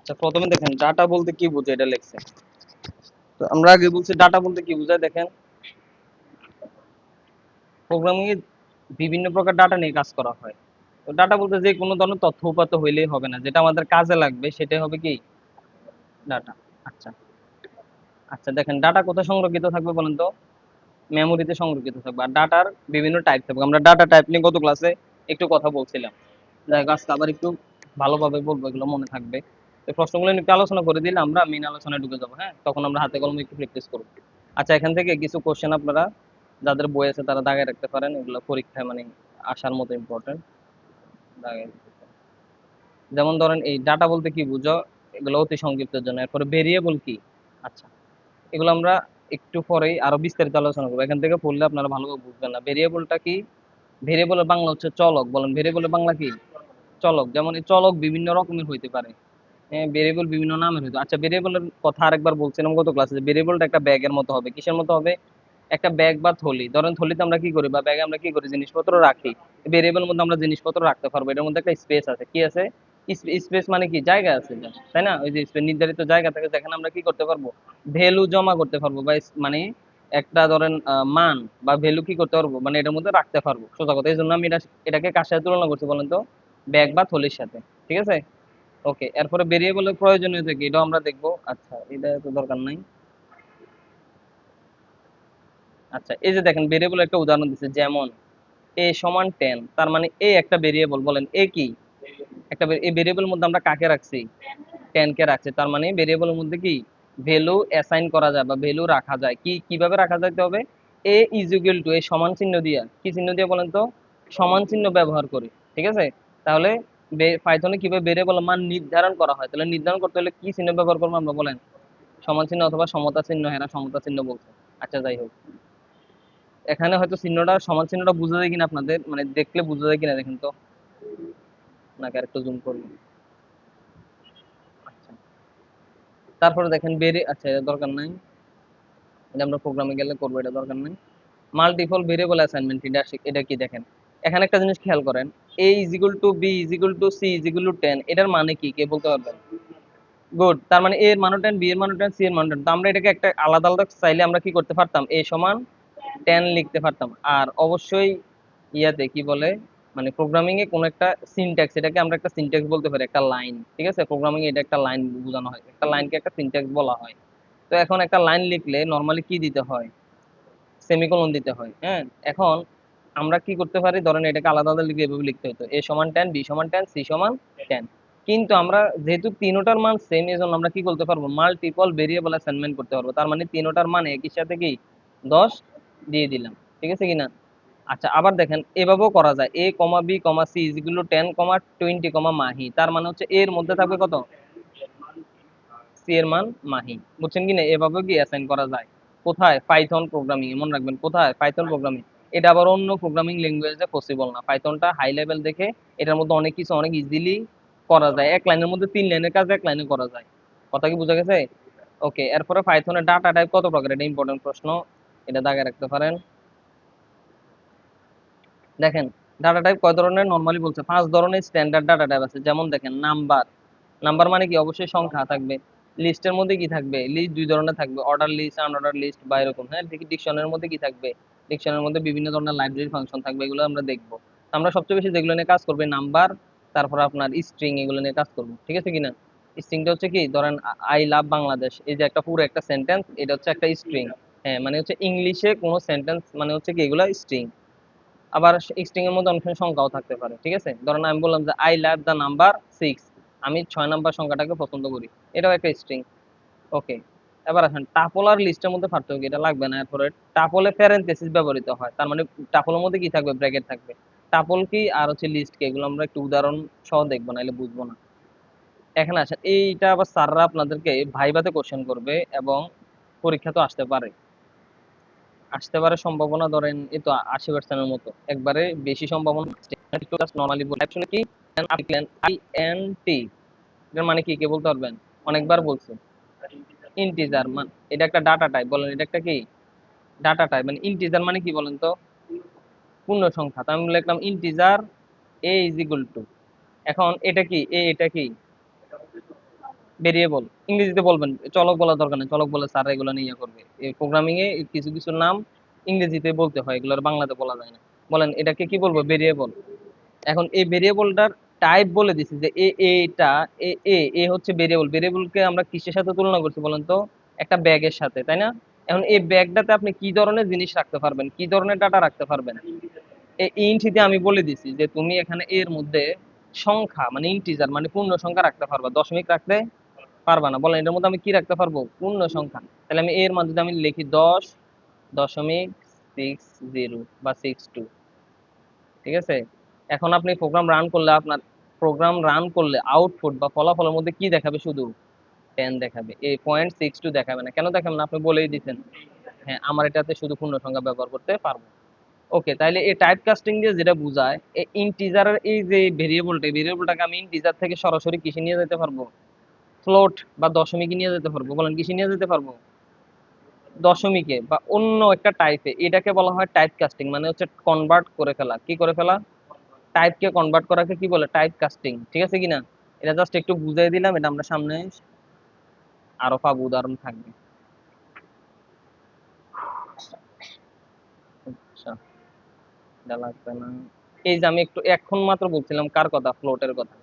আচ্ছা, প্রথমে দেখেন ডাটা বলতে কি বোঝায় এটা লেখছে। তো আমরা আগে বলছি ডাটা বলতে কি বোঝায়। দেখেন, প্রোগ্রামিং এ বিভিন্ন প্রকার ডাটা নিয়ে কাজ করা হয়। তো ডাটা বলতে যে কোনো ধরনের তথ্য উপাত্ত হইলেই হবে না, যেটা আমাদের কাজে লাগবে সেটাই হবে কি ডাটা। আচ্ছা, আচ্ছা দেখেন ডাটা কোথায় সংরক্ষিত থাকবে বলেন তো? মেমোরিতে সংরক্ষিত থাকবে। আর ডাটার বিভিন্ন টাইপ থাকবে। আমরা ডাটা টাইপ নিয়ে গত ক্লাসে একটু কথা বলছিলাম। যাই হোক, আজকে আবার একটু ভালোভাবে বলবো, এগুলো মনে থাকবে। তো প্রশ্নগুলো নিয়ে একটু আলোচনা করে দিলে আমরা মেন আলোচনায় ঢুকে যাবো। হ্যাঁ, তখন আমরা হাতে কলমে একটু প্র্যাকটিস করবো। আচ্ছা, এখান থেকে কিছু কোশ্চেন আপনারা যাদের বই আছে তারা দাগে রাখতে পারেন, এগুলো পরীক্ষায় মানে আসার মতো ইম্পর্টেন্ট। দাগে রাখতে পারেন। যেমন ধরেন এই ডাটা বলতে কি বুঝো, এগুলো অতি সংক্ষিপ্তের জন্য। এরপরে ভেরিয়েবল কি? আচ্ছা, এগুলো আমরা একটু পরেই আরো বিস্তারিত আলোচনা করবো। এখান থেকে পড়লে আপনারা ভালোভাবে বুঝবেন না। ভেরিয়েবলটা কি? ভেরিয়েবলের বাংলা হচ্ছে চলক। বলেন ভেরিয়েবলের বাংলা কি? চলক। যেমন এই চলক বিভিন্ন রকমের হইতে পারে। হ্যাঁ, ভেরিয়েবল বিভিন্ন নামের হইতো। আচ্ছা, ভেরিয়েবলের কথা আরেকবার বলছিলাম গত ক্লাসে, যে ভেরিয়েবলটা একটা ব্যাগের মতো হবে। কিসের মতো হবে? একটা ব্যাগ বা থলি। ধরেন থলিতে আমরা কি করি বা ব্যাগে আমরা কি করি, জিনিসপত্র রাখি। ভেরিয়েবলের মধ্যে আমরা জিনিসপত্র রাখতে পারবো। এটার মধ্যে একটা স্পেস আছে। কি আছে? স্পেস মানে কি? জায়গা আছে just, তাই না? ওই যে নির্ধারিত জায়গা থাকে যেখানে আমরা কি করতে পারবো, ভ্যালু জমা করতে পারবো বা মানে একটা ধরেন মান বা ভ্যালু কি করতে পারবো, মানে এটার মধ্যে রাখতে পারবো। সোজা কথা। এই জন্য আমি এটাকে কার সাথে তুলনা করছি বলেন তো? ব্যাগ বা থলির সাথে। ঠিক আছে? ওকে, এরপরে ভেরিয়েবলের প্রয়োজনীয়তা কি এটাও আমরা দেখবো। আচ্ছা, এটা তো দরকার নাই। আচ্ছা, এই যে দেখেন ভেরিয়েবল একটা উদাহরণ দিচ্ছে, যেমন এ সমান 10, তার মানে এ একটা ভেরিয়েবল। বলেন এ কি? একটা এই ভেরিয়েবলের মধ্যে আমরা কাকে রাখছি? 10 কে রাখছি। তার মানে ভেরিয়েবলের মধ্যে কি ভ্যালু অ্যাসাইন করা যায় বা ভ্যালু রাখা যায়। কি কিভাবে রাখা যাইতে হবে? এ ইজ ইকুয়াল টু, এই সমান চিহ্ন দিয়া, কি চিহ্ন দিয়া বলেন তো? সমান চিহ্ন ব্যবহার করি। ঠিক আছে? তাহলে পাইথনে কিভাবে ভেরিয়েবলের মান নির্ধারণ করা হয়? তাহলে নির্ধারণ করতে হলে কি চিহ্ন ব্যবহার করবো আমরা বলেন? সমান চিহ্ন অথবা সমতা চিহ্ন। হ্যাঁ, সমতা চিহ্ন বলছে। আচ্ছা, যাই হোক, এখানে হয়তো চিহ্নটা, সমান চিহ্নটা বোঝা যায় কিনা আপনাদের, মানে দেখলে বোঝা যায় কিনা দেখেন তো, নাকি আরেকটু জুম করবো। আচ্ছা, তারপরে দেখেন আচ্ছা, এটা দরকার নাই, এটা আমরা প্রোগ্রামে গেলে করবো, এটা দরকার নাই। মাল্টিপল ভেরিয়েবল অ্যাসাইনমেন্ট, এটা কি দেখেন। এখানে একটা জিনিস খেয়াল করেন, A is equal to B is equal to C is equal to 10, এটার মানে কি কে বলতে পারবেন? গুড। তার মানে এ এর মানও 10, বি এর মানও 10, সি এর মানও 10। তো আমরা এটাকে একটা আলাদা আলাদা চাইলে আমরা কি করতে পারতাম, এ সমান 10 লিখতে পারতাম। আর অবশ্যই ইয়াতে কি বলে, মানে প্রোগ্রামিং এ কোন একটা সিনট্যাক্স, এটাকে আমরা একটা সিনট্যাক্স বলতে পারি, একটা লাইন। ঠিক আছে? প্রোগ্রামিং এ এটা একটা লাইন বোঝানো হয়, একটা লাইনকে একটা সিনট্যাক্স বলা হয়। তো এখন একটা লাইন লিখলে নরমালি কি দিতে হয়? সেমিকোলন দিতে হয়। হ্যাঁ, এখন আমরা কি করতে পারি, ধরেন এটাকে আলাদা আলাদা লিখে এভাবে লিখতে হতো, এ সমান 10, বি সমান 10, সি সমান 10। কিন্তু আমরা যেহেতু তিনোটার মান সেম, এই জন্য আমরা কি করতে পারবো, মাল্টিপল ভেরিয়েবল অ্যাসাইনমেন্ট করতে পারবো। তার মানে তিনোটার মান একই সাথে কি 10 দিয়ে দিলাম। ঠিক আছে কিনা? আচ্ছা, আবার দেখেন এভাবেও করা যায়, A comma B comma C is equal to 10 comma 20 comma মাহি। তার মানে হচ্ছে এর মধ্যে থাকবে কত? সি এর মান মাহি। বুঝছেন কিনা? এভাবে কি অ্যাসাইন করা যায়। কোথায়? Python programming. মনে রাখবেন কোথায়? Python programming. এটা আবার অন্য প্রোগ্রামিং ল্যাঙ্গুয়েজে পসিবল না। পাইথনটা হাই লেভেল দেখে এটার মধ্যে অনেক কিছু অনেক ইজিলি করা যায়। এক লাইনের মধ্যে 3 লাইনের কাজ এক লাইনে করা যায়। কথা কি বোঝা গেছে? ওকে, এরপরে পাইথনের ডাটা টাইপ কত প্রকার, এটা ইম্পর্টেন্ট প্রশ্ন, এটা দাগে রাখতে পারেন। দেখেন ডাটা টাইপ কয় ধরনের নরমালি বলছে, 5 ধরনের স্ট্যান্ডার্ড ডাটা টাইপ আছে। যেমন দেখেন নাম্বার। নাম্বার মানে কি? অবশ্যই সংখ্যা থাকবে। লিস্টের মধ্যে কি থাকবে? লিস্ট 2 ধরনের থাকবে, অর্ডার লিস্ট, আনঅর্ডার লিস্ট বা এরকম। হ্যাঁ, ডিকশনের মধ্যে কি থাকবে? ডিকশনের মধ্যে বিভিন্ন ধরনের লাইব্রেরি ফাংশন থাকবে, এগুলো আমরা দেখবো। আমরা সবচেয়ে বেশি যেগুলো নিয়ে কাজ করবে নাম্বার, তারপর আপনার স্ট্রিং, এগুলো নিয়ে কাজ করবো। ঠিক আছে কিনা? স্ট্রিংটা হচ্ছে কি, ধরেন আই লাভ বাংলাদেশ, এই যে একটা পুরো একটা সেন্টেন্স, এটা হচ্ছে একটা স্ট্রিং। হ্যাঁ, মানে হচ্ছে ইংলিশে কোনো সেন্টেন্স মানে হচ্ছে কি এগুলা স্ট্রিং। আবার স্ট্রিং এর মধ্যে অনেক সময় সংখ্যাও থাকতে পারে। ঠিক আছে? ধরেন আমি বললাম যে আই লাভ দ্য নাম্বার 6, আমি 6 নাম্বার সংখ্যাটাকে পছন্দ করি, এটাও একটা স্ট্রিং। ওকে, এবার আসেন টাপল আর লিস্টের মধ্যে পার্থক্য কি? এটা লাগবে না। এরপরে টাপলে প্যারেনথেসিস ব্যবহৃত হয়, তার মানে টাপলের মধ্যে কি থাকবে? ব্র্যাকেট থাকবে। টাপল কি আর হচ্ছে লিস্ট কি, এগুলো আমরা একটু উদাহরণ সহ দেখবো, নাহলে বুঝবো না। এখানে আসেন, এইটা আবার স্যাররা আপনাদেরকে ভাইভাতে কোশ্চেন করবে এবং পরীক্ষা তো আসতে পারে। আসতে পারে সম্ভাবনা ধরেন এই তো 80% মতো, একবারে বেশি সম্ভাবনা। নরমালি বলে অ্যাকচুয়ালি কি, আই এন টি, এর মানে কি কে বলতে পারবেন? অনেকবার বলছে। ইন্টিজার মান, এটা একটা ডাটা টাইপ। বলেন এটা একটা কি ডাটা টাইপ। মানে ইন্টিজার মানে কি বলেন তো? পূর্ণ সংখ্যা। তো আমি লিখলাম integer A is equal two, এখন এটা কি, এটা কি ভেরিয়েবল ইংরেজিতে বলবেন, চলক বলার দরকার নেই, চলক বলে স্যার এগুলো নিয়ে করবে। এই প্রোগ্রামিং এ কিছু কিছু নাম ইংরেজিতে বলতে হয়, এগুলোর বাংলাতে বলা যায় না। বলেন এটাকে কি বলবো? ভেরিয়েবল। এখন এই ভেরিয়েবলটার টাইপ বলে দিছি যে এটা এ হচ্ছে ভেরিয়েবল। ভেরিয়েবলকে আমরা কিসের সাথে তুলনা করছি বলেন তো? একটা ব্যাগের সাথে, তাই না? এখন এই ব্যাগটাতে আপনি কি ধরনের জিনিস রাখতে পারবেন, কি ধরনের ডাটা রাখতে পারবেন? এই ইন্টিতে আমি বলে দিছি যে তুমি এখানে এর মধ্যে সংখ্যা মানে ইন্টিজার মানে পূর্ণ সংখ্যা রাখতে পারবা, দশমিক রাখতে পারবা না। বলেন এটার মধ্যে আমি কি রাখতে পারবো? পূর্ণ সংখ্যা। তাহলে আমি এর মধ্যে আমি লিখি 10.60 বা 62। ঠিক আছে? এখন আপনি প্রোগ্রাম রান করলে আউটপুট বা ফলাফলের মধ্যে কি দেখাবে? শুধু 10 দেখাবে, এই 0.62 দেখাবে না। কেন দেখাবে না? আপনি বলেই দিচ্ছেন হ্যাঁ আমার এটাতে শুধু পূর্ণ সংখ্যা ব্যবহার করতে পারবো। ওকে, তাইলে এই টাইপ কাস্টিং দিয়ে যেটা বোঝায়, এই ইন্টিজারের এই যে ভেরিয়েবলটাকে আমি ইন্টিজার থেকে সরাসরি কিসে নিয়ে যেতে পারবো? ফ্লোট বা দশমিকে নিয়ে যেতে পারবো। বলেন কিসে নিয়ে যেতে পারবো? দশমিকে বা অন্য একটা টাইপে। এটাকে বলা হয় টাইপ কাস্টিং, মানে হচ্ছে কনভার্ট করে ফেলা। কি করে ফেলা? টাইপকে কনভার্ট করাকে কি বলে? Type casting. ঠিক আছে কিনা? এটা জাস্ট একটু বুঝাই দিলাম, এটা আমরা সামনে আরো পাবো, উদাহরণ থাকবে। আচ্ছা, এটা লাগবে না। এই যে আমি একটু এখন মাত্র বলছিলাম কার কথা? ফ্লোটের কথা।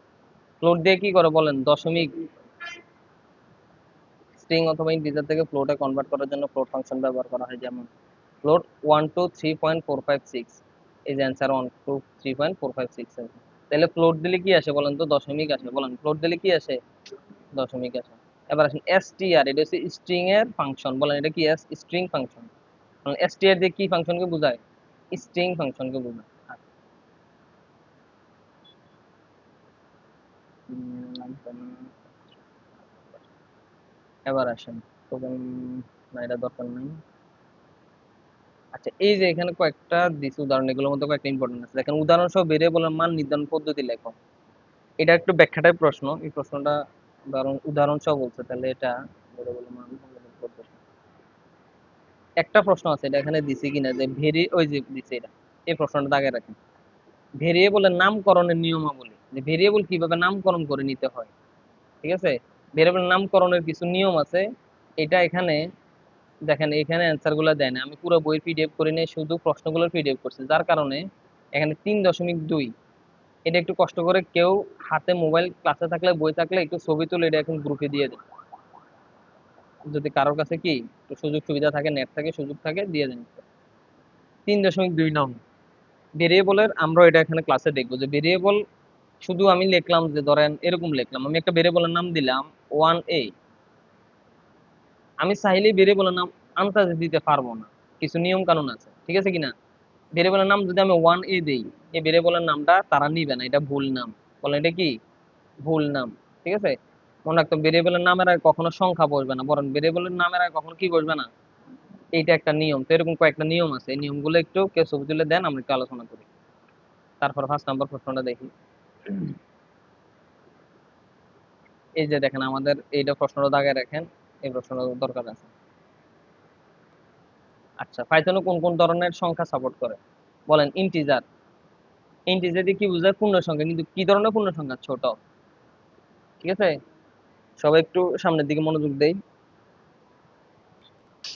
ফ্লোট দিয়ে কি করে বলেন? দশমিক, স্ট্রিং অথবা ইন্টিজার থেকে ফ্লোটে কনভার্ট করার জন্য ফ্লোট ফাংশন ব্যবহার করা হয়। যেমন ফ্লোট 123.456, এই যে অ্যান্সার 123.456। তাহলে ফ্লোট দিলে কি আসে বলেন তো? দশমিক আসে। বলেন ফ্লোট দিলে কি আসে? দশমিক আসে। এবার আসেন এসটিআর, এটা হচ্ছে স্ট্রিং এর ফাংশন। বলেন এটা কি? String function. এসটিআর দিয়ে কি ফাংশনকে বোঝায়? স্ট্রিং ফাংশনকে বোঝায়। আচ্ছা, এবার আসেন না, এটা দরকার নেই। আচ্ছা, এই যে এখানে কয়েকটা দিছি উদাহরণ, এগুলোর মধ্যে কয়েকটা ইম্পর্টেন্ট আছে। দেখেন উদাহরণ সহ ভেরিয়েবলের মান নির্ধারণ পদ্ধতি লেখো। এটা একটু ব্যাখ্যাটাই প্রশ্ন, এই প্রশ্নটা উদাহরণ সহ বলছে, তাহলে এটা ভেরিয়েবলের মান নির্ধারণ পদ্ধতি। একটা প্রশ্ন আছে, এটা এখানে দিছি কিনা, যে ওই যে দিছে এটা, এই প্রশ্নটা দাগে রাখেন। ভেরিয়েবলের নামকরণের নিয়মাবলী, যে ভেরিয়েবল কিভাবে নামকরণ করে নিতে হয়। ঠিক আছে? ভেরিয়েবল নামকরণের কিছু নিয়ম আছে। এটা এখানে দেখেন, এখানে অ্যান্সার গুলো দেয় না, আমি পুরো বই পিডিএফ করে নিয়ে শুধু প্রশ্নগুলোর পিডিএফ করছি, যার কারণে এখানে 3.2, এটা একটু কষ্ট করে কেউ হাতে মোবাইল ক্লাসে থাকলে, বই থাকলে একটু ছবি তুলে এটা এখন গ্রুপে দিয়ে দেন। যদি কারোর কাছে কি একটু সুযোগ সুবিধা থাকে, নেট থাকে, সুযোগ থাকে, দিয়ে দেন। 3.2 নং ভেরিয়েবলের, আমরা এটা এখানে ক্লাসে দেখবো যে ভেরিয়েবল শুধু আমি লিখলাম যে ধরেন এরকম লিখলাম, আমি একটা ভেরিয়েবলের নাম দিলাম 1a। আমি চাইলেই ভেরিয়েবলের নাম আনতাজে দিতে পারবো না, কিছু নিয়ম কানুন আছে। ঠিক আছে কিনা? ভেরিয়েবলের নাম যদি আমি 1a দেই, এই ভেরিয়েবলের নামটা তারা নিবে না, এটা ভুল নাম। বলেন এটা কি? ভুল নাম। ঠিক আছে? মনে রাখতো, ভেরিয়েবলের নামের আগে কখনো সংখ্যা বসবে না, বরং ভেরিয়েবলের নামের আগে কখনো কি বসবে না। এইটা একটা নিয়ম। তো এরকম কয়েকটা নিয়ম আছে, এই নিয়মগুলো একটু কেউ ছবি তুলে দেন, আমরা একটু আলোচনা করি। তারপর 5 নম্বর প্রশ্নটা দেখি। এই যে দেখেন আমাদের এইটা প্রশ্নটা দাগে রাখেন, এই প্রশ্নটা দরকার আছে। আচ্ছা, পাইথনে কোন কোন ধরনের সংখ্যা সাপোর্ট করে? বলেন ইন্টিজার। ইন্টিজার দিয়ে কি বোঝায়? পূর্ণ সংখ্যা। কিন্তু কি ধরনের পূর্ণ সংখ্যা? ছোট। ঠিক আছে? সবাই একটু সামনের দিকে মনোযোগ দেই।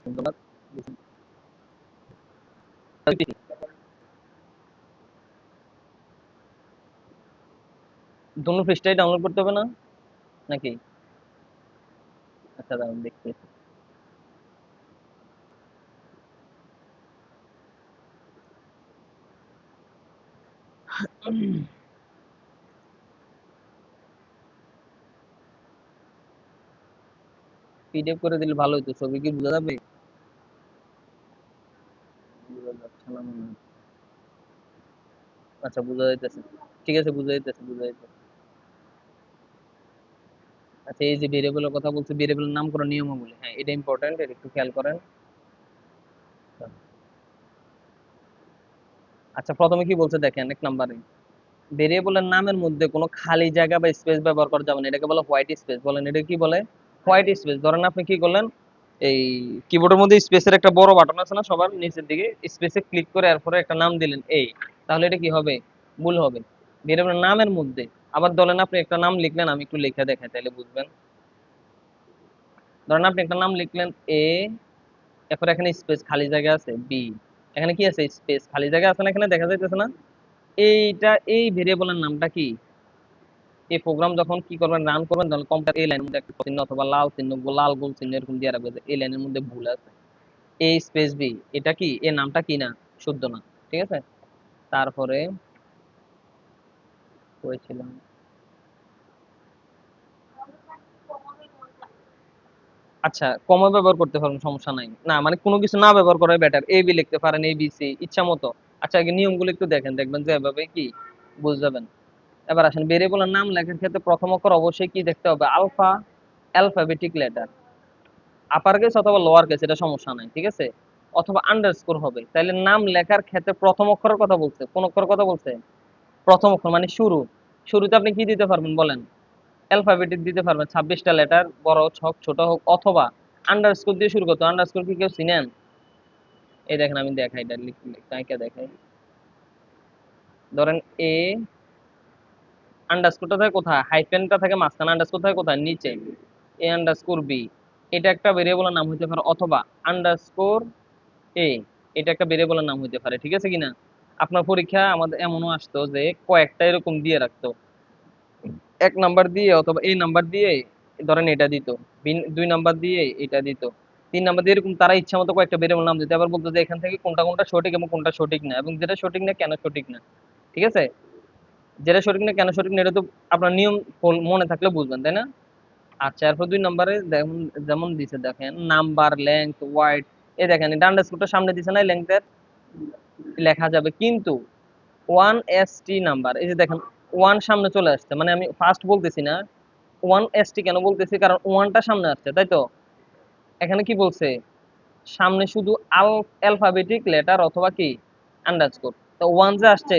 ধন্যবাদ। দুটো পৃষ্ঠায় ডাউনলোড করতে হবে না নাকি? আচ্ছা দাঁড়ান দেখছি। পিডিএফ করে দিলে ভালো হতো, ছবি কি বোঝা যাবে? বোঝা যাচ্ছে না মনে হয়। আচ্ছা, বোঝা যাইতেছে। ঠিক আছে, বোঝা যাইতেছে। আচ্ছা, এই যে ভেরিয়েবলের কথা বলছি, ভেরিয়েবলের নাম করার নিয়মাবলী, হ্যাঁ এটা ইম্পর্টেন্ট, এটা একটু খেয়াল করেন। আচ্ছা, প্রথমে কি বলছে দেখেন, 1 নম্বরে ভেরিয়েবলের নামের মধ্যে কোনো খালি জায়গা বা স্পেস ব্যবহার করা যাবে না, এটাকে বলে হোয়াইট স্পেস। বলেন এটা কি বলে? White space. ধরেন আপনি কি করলেন, এই কিবোর্ডের মধ্যে স্পেসের একটা বড় বাটন আছে না সবার নিচের দিকে, স্পেসে ক্লিক করে এরপরে একটা নাম দিলেন এই, তাহলে এটা কি হবে? ভুল হবে। ভেরিয়েবলের নামের মধ্যে আবার ধরেন আপনি একটা নাম লিখলেন, আমি একটু লিখে দেখাই তাহলে বুঝবেন। ধরেন আপনি একটা নাম লিখলেন এ, এরপর এখানে স্পেস খালি জায়গা আছে বি, এখানে কি আছে স্পেস খালি জায়গা আছে না, এখানে দেখা যাইতেছে না? এইটা এই ভেরিয়েবলের নামটা কি? এই প্রোগ্রাম যখন কি করবেন, রান করবেন, তখন কম্পিউটার এই লাইনের মধ্যে একটা চিহ্ন অথবা লাল চিহ্ন, লাল গোল চিহ্ন এরকম দিয়ে রাখবে যে এই লাইনের মধ্যে ভুল আছে। এ স্পেস বি, এটা কি এর নামটা কি না, শুদ্ধ না, ঠিক আছে। তারপরে করেছিলাম, আচ্ছা কমা ব্যবহার করতে পারবেন, সমস্যা নাই, না মানে কোনো কিছু না ব্যবহার করাই বেটার, এ বি লিখতে পারেন, এ বি সি ইচ্ছা মতো। আচ্ছা আগে নিয়মগুলো একটু দেখেন, দেখবেন যে এভাবে কি বুঝে যাবেন। এবার আসেন, ভেরিয়েবলের নাম লেখার ক্ষেত্রে প্রথম অক্ষর অবশ্যই কি দেখতে হবে, alpha alphabetic letter, upper case অথবা লোয়ার কেস এটা সমস্যা নাই, ঠিক আছে, অথবা আন্ডারস্কোর হবে। তাহলে নাম লেখার ক্ষেত্রে প্রথম অক্ষরের কথা বলছে, কোন অক্ষরের কথা বলছে, প্রথম অক্ষর মানে শুরু। শুরুতে আপনি কি দিতে পারবেন বলেন, অ্যালফাবেটিক দিতে পারবেন, 26টা লেটার, বড় হোক ছোট হোক, অথবা আন্ডারস্কোর দিয়ে শুরু করতে। আন্ডারস্কোর কি কেউ চিনেন? এই দেখেন আমি দেখাই, এটা লিখে দেখাই। ধরেন এ, আন্ডারস্কোরটা থাকে কোথায়, হাইফেনটা থাকে মাঝখানে, আন্ডারস্কোর থাকে কোথায়, নিচে, এ আন্ডারস্কোর বি, এটা একটা ভেরিয়েবলের নাম হতে পারে, অথবা আন্ডারস্কোর এ, এটা একটা ভেরিয়েবলের নাম হতে পারে, ঠিক আছে কিনা। আপনার পরীক্ষা আমাদের এমনও আসতো যে কয়েকটা এরকম দিয়ে রাখতো, এক নাম্বার দিয়ে অথবা এই নাম্বার দিয়ে ধরেন এটা দিত, দুই নাম্বার দিয়ে এটা দিত, তিন নাম্বার দিয়ে, এরকম তারা ইচ্ছা মতো কয়েকটা ভেরিয়েবল নাম দিতে, আবার বলতো যে এখান থেকে কোনটা কোনটা সঠিক এবং কোনটা সঠিক না, এবং যেটা সঠিক না কেন সঠিক না, ঠিক আছে। যেটা সঠিক না কেন সঠিক না এটা তো আপনার নিয়ম মনে থাকলে বুঝবেন, তাই না? আচ্ছা এরপর দুই নম্বরে যেমন যেমন দিছে দেখেন, নাম্বার, লেংথ, ওয়াইড, এই দেখেন এটা আন্ডারস্কোরটা সামনে দিছে না, লেংথের লেখা যাবে, কিন্তু ওয়ান এস টি নাম্বার, এই যে দেখেন ওয়ান সামনে চলে আসছে, মানে আমি ফার্স্ট বলতেছি না, ওয়ান এস টি কেন বলতেছি, কারণ ওয়ানটা সামনে আসছে, তাই তো। এখানে কি বলছে, সামনে শুধু অ্যালফাবেটিক লেটার অথবা কি আন্ডারস্কোর, তো ওয়ান যে আসছে,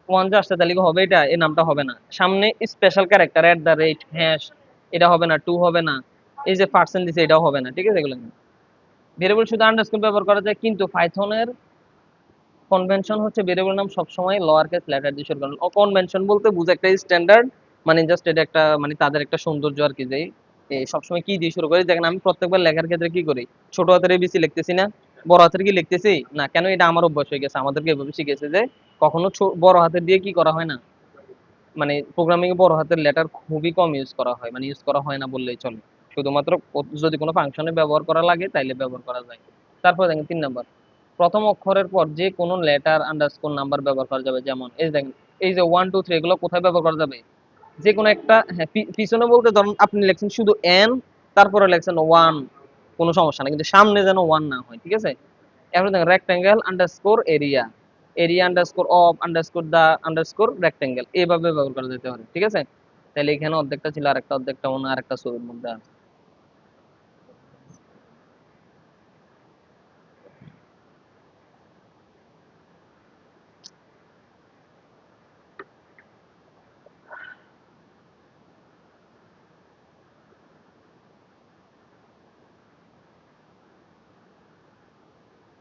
ওয়ান যে আসছে তাহলে কি হবে, এটা এই নামটা হবে না, সামনে special character at the rate, hash, এটা হবে না, টু হবে না, এই যে পার্সেন্ট দিছে এটাও হবে না, ঠিক আছে। এগুলো ভেরিয়েবল শুধু আন্ডারস্কোর ব্যবহার করা যায়, কিন্তু পাইথনের কনভেনশন হচ্ছে ভেরিয়েবল নাম সবসময় লোয়ার কেস লেটার দিয়ে শুরু করেন। কনভেনশন বলতে বুঝে একটা স্ট্যান্ডার্ড, মানে জাস্ট এটা একটা মানে তাদের একটা সৌন্দর্য আর কি, যে সবসময় কি দিয়ে শুরু করি। দেখেন আমি প্রত্যেকবার লেখার ক্ষেত্রে কি করি, ছোট হাতের এবিসি লিখতেছি না, বড় হাতের কি লিখতেছি না, কেন, এটা আমার অভ্যাস হয়ে গেছে, আমাদেরকে এভাবে শিখেছে যে কখনো বড় হাতের দিয়ে কি করা হয় না, মানে প্রোগ্রামিং এ বড় হাতের লেটার খুবই কম ইউজ করা হয়, মানে ইউজ করা হয় না বললেই চলে, শুধুমাত্র যদি কোনো ফাংশনে ব্যবহার করা লাগে তাইলে ব্যবহার করা যায়। তারপর দেখেন 3 নাম্বার, প্রথম অক্ষরের পর যে কোনো লেটার আন্ডারস্কোর নাম্বার ব্যবহার করা যাবে, যেমন এই দেখেন এই যে 1 2 3 এগুলো কোথায় ব্যবহার করা যাবে, যে কোনো একটা, হ্যাঁ পিছনে বলতে ধরুন আপনি লেখছেন শুধু এন, তারপরে লেখছেন ওয়ান, কোনো সমস্যা না, কিন্তু সামনে যেন ওয়ান না হয়, ঠিক আছে। এখন দেখেন rectangle underscore area, area underscore of underscore the underscore rectangle, এইভাবে ব্যবহার করা যেতে পারে, ঠিক আছে। তাহলে এখানে অর্ধেকটা ছিল, আরেকটা অর্ধেকটা মনে হয় আরেকটা ছবির মধ্যে আছে।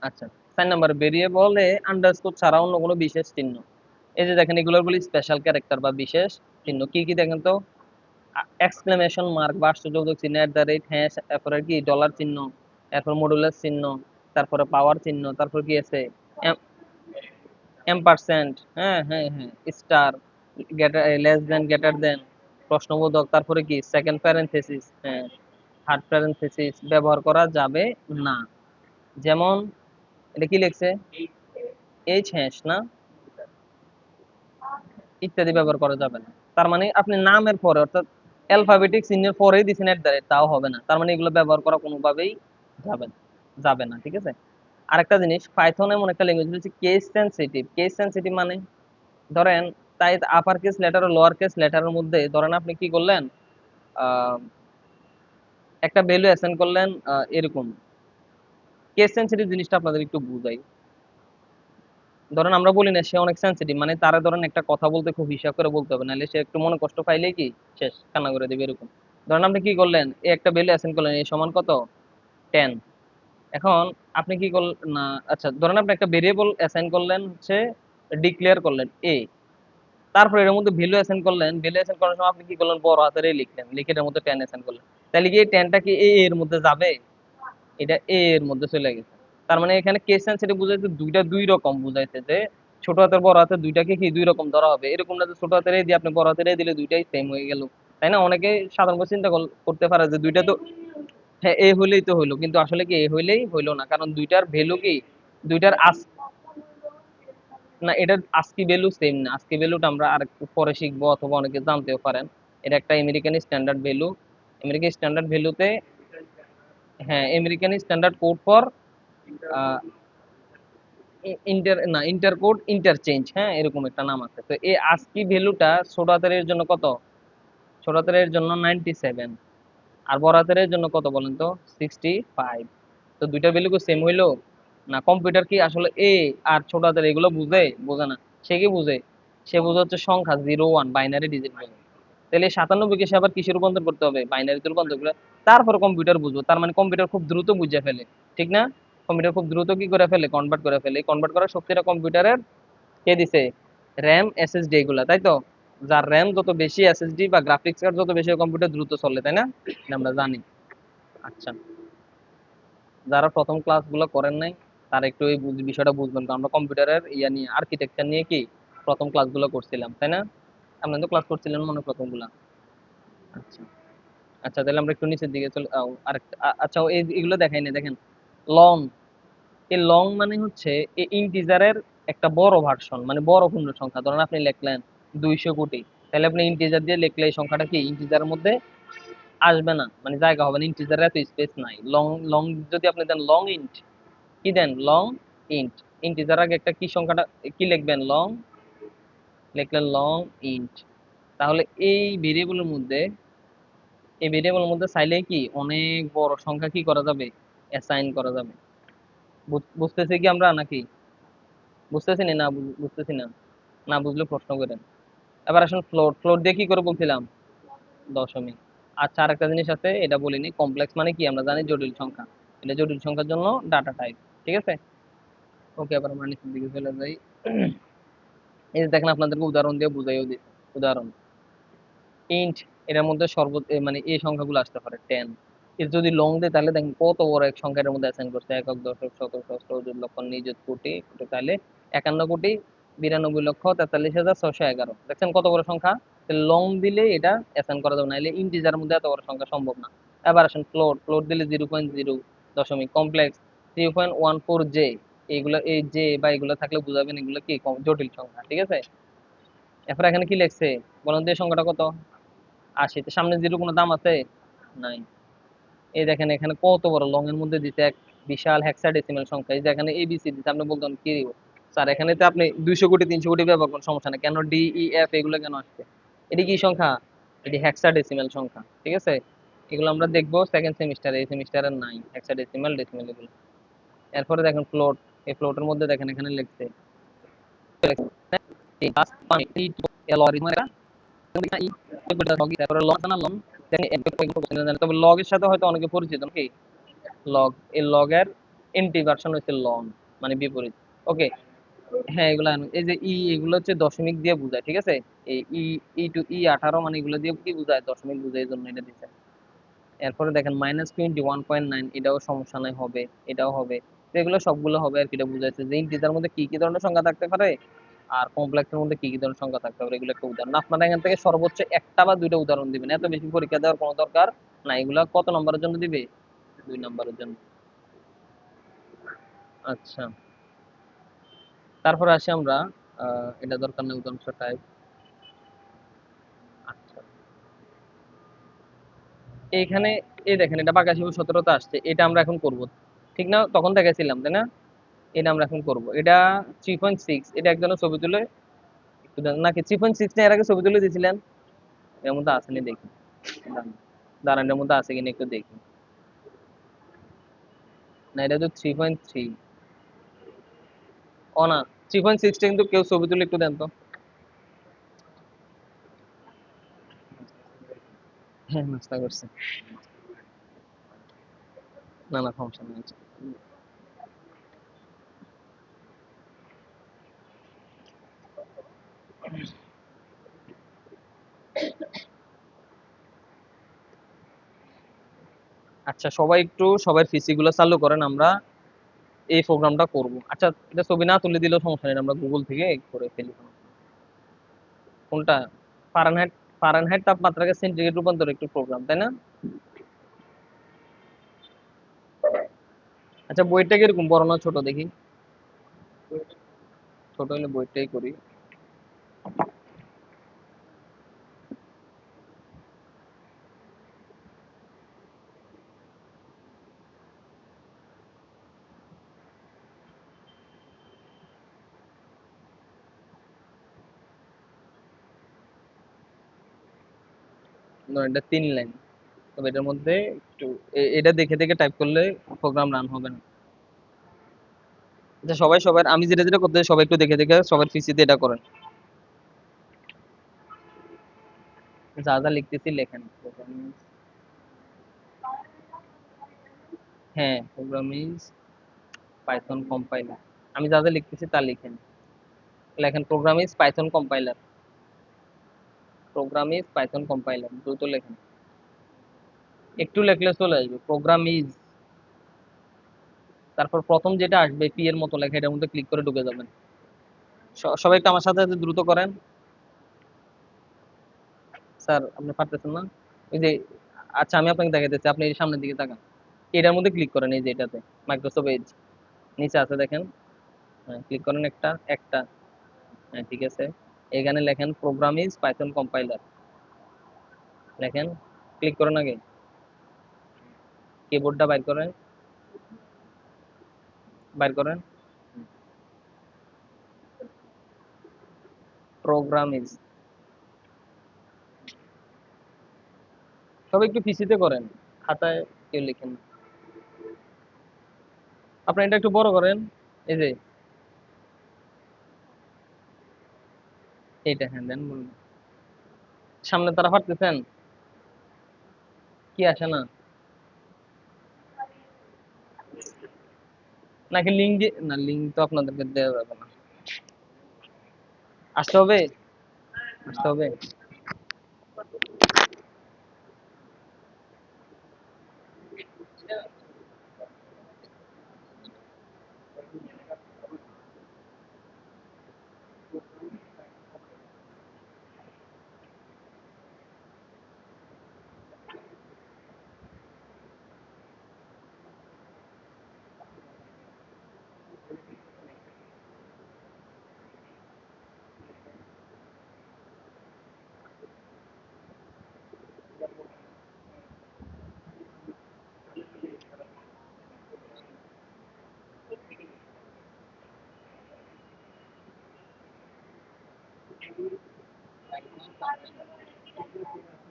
আচ্ছা 4 নাম্বার, ভেরিয়েবলে আন্ডারস্কোর ছাড়া অন্য কোনো বিশেষ চিহ্ন, এই যে দেখেন এগুলোর বলি স্পেশাল ক্যারেক্টার বা বিশেষ চিহ্ন, কি কি দেখেন তো, এক্সক্লেমেশন মার্ক বা আশ্চর্যবোধক চিহ্ন, এট দ্য রেট, হ্যাশ, এরপরে কি ডলার চিহ্ন, এরপর মডুলাস চিহ্ন, তারপরে পাওয়ার চিহ্ন, তারপর কি আছে এম%, হ্যাঁ হ্যাঁ হ্যাঁ, star, less than, greater than, প্রশ্নবোধক, তারপরে কি সেকেন্ড প্যারেনথেসিস, হ্যাঁ, থার্ড প্যারেনথেসিস ব্যবহার করা যাবে না। যেমন এটা কি লিখছে, এইচ হ্যাশ না, ইত্যাদি ব্যবহার করা যাবে না। তার মানে আপনি নামের পরে অর্থাৎ অ্যালফাবেটিক চিহ্নের পরেই দিছেন এট দ্য রেট, তাও হবে না, তার মানে এগুলো ব্যবহার করা কোনোভাবেই যাবে না, যাবে না, ঠিক আছে। আরেকটা জিনিস, পাইথন এমন একটা ল্যাঙ্গুয়েজ হচ্ছে কেস সেনসিটিভ। কেস সেনসিটিভ মানে ধরেন, তাই আপার কেস লেটার ও লোয়ার কেস লেটারের মধ্যে ধরেন আপনি কি করলেন, আহ, একটা ভ্যালু অ্যাসাইন করলেন, এরকম কেস সেনসিটিভ জিনিসটা আপনাদের একটু বুঝাই। ধরেন আমরা বলি না সে অনেক সেনসিটিভ, মানে তারা ধরেন একটা কথা বলতে খুব হিসাব করে বলতে হবে, নাহলে সে একটু মনে কষ্ট পাইলেই কি শেষ, কান্না করে দেবে এরকম। ধরেন আপনি কি করলেন, এই একটা ভ্যালু অ্যাসাইন করলেন, এই সমান কত, 10। এখন আপনি কি করলেন না, আচ্ছা ধরেন আপনি একটা ভেরিয়েবল অ্যাসাইন করলেন হচ্ছে, ডিক্লেয়ার করলেন এ, তারপর এর মধ্যে ভ্যালু অ্যাসাইন করলেন, ভ্যালু অ্যাসাইন করার সময় আপনি কি করলেন, বড় হাতের এ লিখলেন, লিখে এর মধ্যে 10 অ্যাসাইন করলেন। তাহলে কি এই 10টা কি এ এর মধ্যে যাবে? এটা এ এর মধ্যে চলে গেছে। তার মানে এখানে কেস সেন্সিটিভ বুঝাইতে দুইটা দুই রকম বুঝাইছে, যে ছোট হাতের বড় হাতের দুইটাকে কি দুই রকম ধরা হবে, এরকম না যে ছোট হাতের এ দিয়ে আপনি বড় হাতের এ দিলে দুইটাই সেম হয়ে গেল। তাই না? অনেকে সাধারণ চিন্তা করতে পারে যে দুইটা তো, হ্যাঁ এ হইলেই তো হইলো, কিন্তু আসলে কি এ হইলেই হইলো না, কারণ দুইটার ভ্যালু কি, দুইটার না এটার আস্কি ভ্যালু সেম না। আস্কি ভ্যালুটা আমরা আর একটু পরে শিখবো, অথবা অনেকে জানতেও পারেন। এটা একটা American standard value. American standard ভ্যালুতে, হ্যাঁ American standard code for inter code interchange, হ্যাঁ এরকম একটা নাম আছে। তো এই আস্কি ভ্যালুটা ছোট হাতের এর জন্য কত? ছোট হাতের এর জন্য 97, আর বড় হাতের এর জন্য কত বলেন তো? 65। তো দুইটা ভ্যালু কি সেম হইলো? না। কম্পিউটার কি আসলে এ আর ছোট হাতের এগুলো বুঝে? বোঝে না। সে কি বুঝে? সে বুঝে হচ্ছে সংখ্যা, 0 1 বাইনারি ডিজিট বলে। তাহলে 97 কে সে আবার কিসে রূপান্তর করতে হবে? বাইনারিতে রূপান্তর করে তারপর কম্পিউটার বুঝবো। তার মানে কম্পিউটার খুব দ্রুত বুঝে ফেলে, ঠিক না? কম্পিউটার খুব দ্রুত কি করে ফেলে? কনভার্ট করে ফেলে। এই কনভার্ট করার শক্তিটা কম্পিউটারের কে দিছে? র্যাম এসএসডি এগুলা, তাই তো? যার র্যাম যত বেশি, এসএসডি বা গ্রাফিক্স কার্ড যত বেশি, কম্পিউটার দ্রুত চলে, তাই না? এটা আমরা জানি। আচ্ছা, যারা প্রথম ক্লাস গুলো করেন নাই তারা একটু এই বিষয়টা বুঝবেন, কারণ আমরা কম্পিউটারের ইয়া নিয়ে, আর্কিটেকচার নিয়ে কি প্রথম ক্লাসগুলো করছিলাম, তাই না? আপনারা তো ক্লাস করছিলেন মনে হয় প্রথম গুলা। আচ্ছা, আচ্ছা তাহলে আমরা একটু নিচের দিকে চলে আরেকটা আচ্ছা এগুলো দেখাই না, দেখেন লং। এই লং মানে হচ্ছে এই ইন্টিজারের একটা বড় ভার্সন, মানে বড় পূর্ণ সংখ্যা। ধরেন আপনি লিখলেন 200 কোটি, তাহলে আপনি ইন্টিজার দিয়ে লিখলে এই সংখ্যাটা কি ইন্টিজারের মধ্যে আসবে না, মানে জায়গা হবে না, ইন্টিজারের এত স্পেস নাই। লং লং যদি আপনি দেন লং ইন্ট, কি দেন? Long int. ইন্টিজার আগে একটা কি সংখ্যাটা কি লিখবেন? লং লিখলেন, লং ইন্ট। তাহলে এই ভেরিয়েবলের মধ্যে চাইলে কি অনেক বড় সংখ্যা কি করা যাবে? অ্যাসাইন করা যাবে। বুঝতেছি কি আমরা নাকি? বুঝতেছি না? না বুঝতেছি না? না বুঝলে প্রশ্ন করেন। এবার আসুন ফ্লোট। ফ্লোট দিয়ে কি করে বলছিলাম? দশমিক। আচ্ছা আরেকটা জিনিস আছে, এটা বলিনি। কমপ্লেক্স মানে কি আমরা জানি? জটিল সংখ্যা। এটা জটিল সংখ্যার জন্য ডাটা টাইপ, ঠিক আছে? ওকে, এবার আমরা নিচের দিকে চলে যাই। এই যে দেখেন, আপনাদেরকে উদাহরণ দিয়ে বুঝাইও দিই। উদাহরণ, ইন্ট, এটার মধ্যে মানে এই সংখ্যাগুলো আসতে পারে 10। এর যদি লং দেয় তাহলে দেখেন কত বড় এক সংখ্যার মধ্যে অ্যাসাইন করছে, একক দশক শতক সহস্র অযুত লক্ষ নিযুত কোটি কোটি, তাহলে 51,92,43,611। দেখছেন কত বড় সংখ্যা? লং দিলে এটা অ্যাসাইন করা যাবে না, এলে ইন্টিজারের মধ্যে এত বড় সংখ্যা সম্ভব না। এবার আসেন ফ্লোট। ফ্লোট দিলে 0.0 দশমিক। Complex 3.14 J. এইগুলো এই জে বা এগুলো থাকলে বুঝাবেন এগুলো কি জটিল সংখ্যা, ঠিক আছে? এরপর এখানে কি লিখছে বলেন তো? এই সংখ্যাটা কত? 80। তো সামনে জিরো কোনো দাম আছে? নাই। এই দেখেন এখানে কত বড় লং এর মধ্যে দিতে এক বিশাল হেক্সাডেসিমাল সংখ্যা। এই যে এখানে এবিসি দিতে, আপনি বলতেন কি স্যার এখানে তো আপনি 200 কোটি 300 কোটি ব্যবহার করেন, সমস্যা না, কেন ডি ই এফ এগুলো কেন আসছে? এটি কি সংখ্যা? এটি হেক্সাডেসিমাল সংখ্যা, ঠিক আছে? এগুলো আমরা দেখবো সেকেন্ড সেমিস্টারে, এই সেমিস্টারে নাই হেক্সাডেসিমাল ডেসিমাল এগুলো। এরপরে দেখেন ফ্লোট। এই ফ্লোটের মধ্যে দেখেন এখানে লিখছে তবে লগ এর সাথে হয়তো অনেকে পরিচিত নাকি? লগ, এই লগের এন্টি ভার্সন হচ্ছে লং, মানে বিপরীত। ওকে, হ্যাঁ এগুলো এই যে এগুলো হচ্ছে দশমিক দিয়ে বোঝায়, ঠিক আছে? এই ই টু ই18 মানে এগুলো দিয়ে কি বোঝায়? দশমিক বোঝায়, এই জন্য এটা দিচ্ছে। এরপরে দেখেন -21.9, এটাও সমস্যা নাই, হবে। এটাও হবে। তো এগুলো সবগুলো হবে আর কি। এটা বুঝাইছে যে ইন্টিজার মধ্যে কি কি ধরনের সংখ্যা থাকতে পারে, আর কমপ্লেক্সের মধ্যে কি কি ধরনের সংখ্যা থাকতে পারে, এগুলো একটা উদাহরণ। আপনারা এখান থেকে সর্বোচ্চ একটা বা দুইটা উদাহরণ দিবেন, এত বেশি পরীক্ষা দেওয়ার কোনো দরকার না। এগুলো কত নম্বরের জন্য দিবে? 2 নম্বরের জন্য। আচ্ছা, তারপরে আসি আমরা, এটা দরকার নেই উদাহরণ টাইপ। আচ্ছা, এইখানে এই দেখেন এটা বাঁকা শিবু 17তে আসছে, এটা আমরা এখন করব, ঠিক না? তখন দেখাইছিলাম, তাই না? এটা আমরা এখন করব। এটা 3.6, এটা একজনের ছবি তুলে একটু দেন নাকি? 3.6 না এর আগে ছবি তুলে দিয়েছিলেন? এর মধ্যে আসেনি দেখি। দাঁড়ান, দাঁড়ান, এর মধ্যে আছে কিনা একটু দেখি। না, এটা তো 3.3। ও না, 3.6টা কিন্তু কেউ ছবি তুলে একটু দেন তো। হ্যাঁ নাস্তা করছে। না না, সমস্যা নেই। আচ্ছা সবাই একটু সবার পিসি গুলো চালু করেন, আমরা এই প্রোগ্রামটা করব। আচ্ছা এটা ছবি না তুলে দিলেও সমস্যা নেই, আমরা গুগল থেকে করে ফেলি। কোনটা? ফারেনহাইট? ফারেনহাইট তাপমাত্রাকে সেন্টিগ্রেড রূপান্তর একটু প্রোগ্রাম, তাই না? আচ্ছা বইটা কিরকম, বড় না ছোট দেখি? ছোট হলে বইটাই করি। এটা 3 লাইন, তবে এটার মধ্যে একটু এটা দেখে দেখে টাইপ করলে প্রোগ্রাম রান হবে না। আচ্ছা সবাই সবার, আমি যেটা যেটা করতে সবাই একটু দেখে দেখে সবার পিসিতে এটা করেন। যা যা লিখতেছি লেখেন। হ্যাঁ প্রোগ্রাম ইজ পাইথন কম্পাইলার, আমি যা যা লিখতেছি তা লিখেন। লেখেন programme is Python compiler, programme is Python compiler, দ্রুত লেখেন। একটু লেখলে চলে আসবে প্রোগ্রাম ইজ, তারপর প্রথম যেটা আসবে পি এর মতো লেখা, এটার মধ্যে ক্লিক করে ঢুকে যাবেন। সবাই একটু আমার সাথে সাথে দ্রুত করেন। স্যার আপনি পারতেছেন না? ওই যে, আচ্ছা আমি আপনাকে দেখাইতেছি, আপনি এই সামনের দিকে তাকান, এটার মধ্যে ক্লিক করেন, এই যে এটাতে মাইক্রোসফট এজ নিচে আছে দেখেন। হ্যাঁ ক্লিক করেন একটা একটা। হ্যাঁ ঠিক আছে, এখানে লেখেন প্রোগ্রাম ইজ পাইথন কম্পাইলার, লেখেন। ক্লিক করেন আগে, কিবোর্ডটা বাইর করেন, বাইর করেন। প্রোগ্রাম ইজ, সবাই একটু পিসিতে করেন, খাতায় কেউ লিখেন না। আপনি এটা একটু বড় করেন, এই যে এইটা, হ্যাঁ দেন বলুন। সামনে তারা পারতেছেন? কি আসে না? নাকি লিঙ্ক দিয়ে, না লিঙ্ক তো আপনাদেরকে দেওয়া যাবে না, আসতে হবে, আসতে হবে।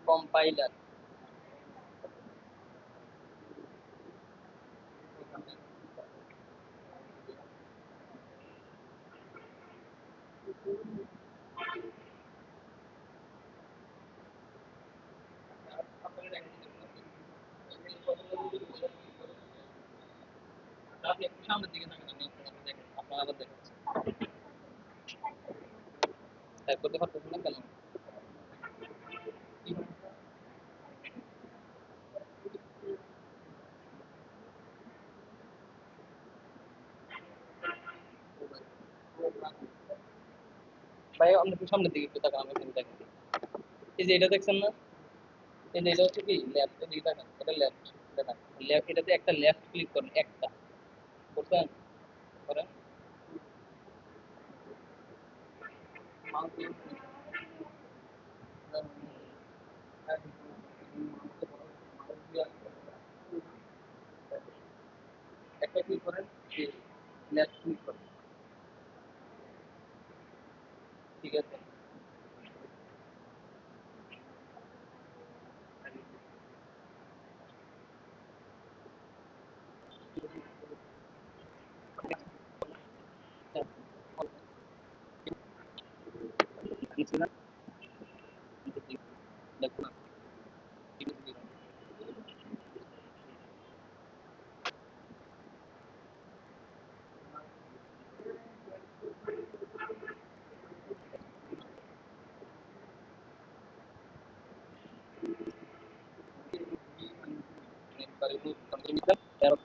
কম্পাইলার, আপনি একটু সামনের দিকে তাকান, আমি আপনাকে দেখেন, আপনার আবার দেখাচ্ছি। টাইপ করতে পারতেছেন না কেন? ভাই আপনি একটু সামনের দিকে একটু তাকান, আমি একটু দেখেন। এই যে এটা দেখছেন না, এই যে এটা হচ্ছে কি লেফটের দিকে তাকান, এটা লেফট, দেখান লেফট, এটাতে একটা লেফট ক্লিক করেন, একটা করছেন, করেন। মাউস দিয়ে একটা ক্লিক করেন, লেফট ক্লিক করেন, ঠিক আছে। নিচে না, দেখুন না,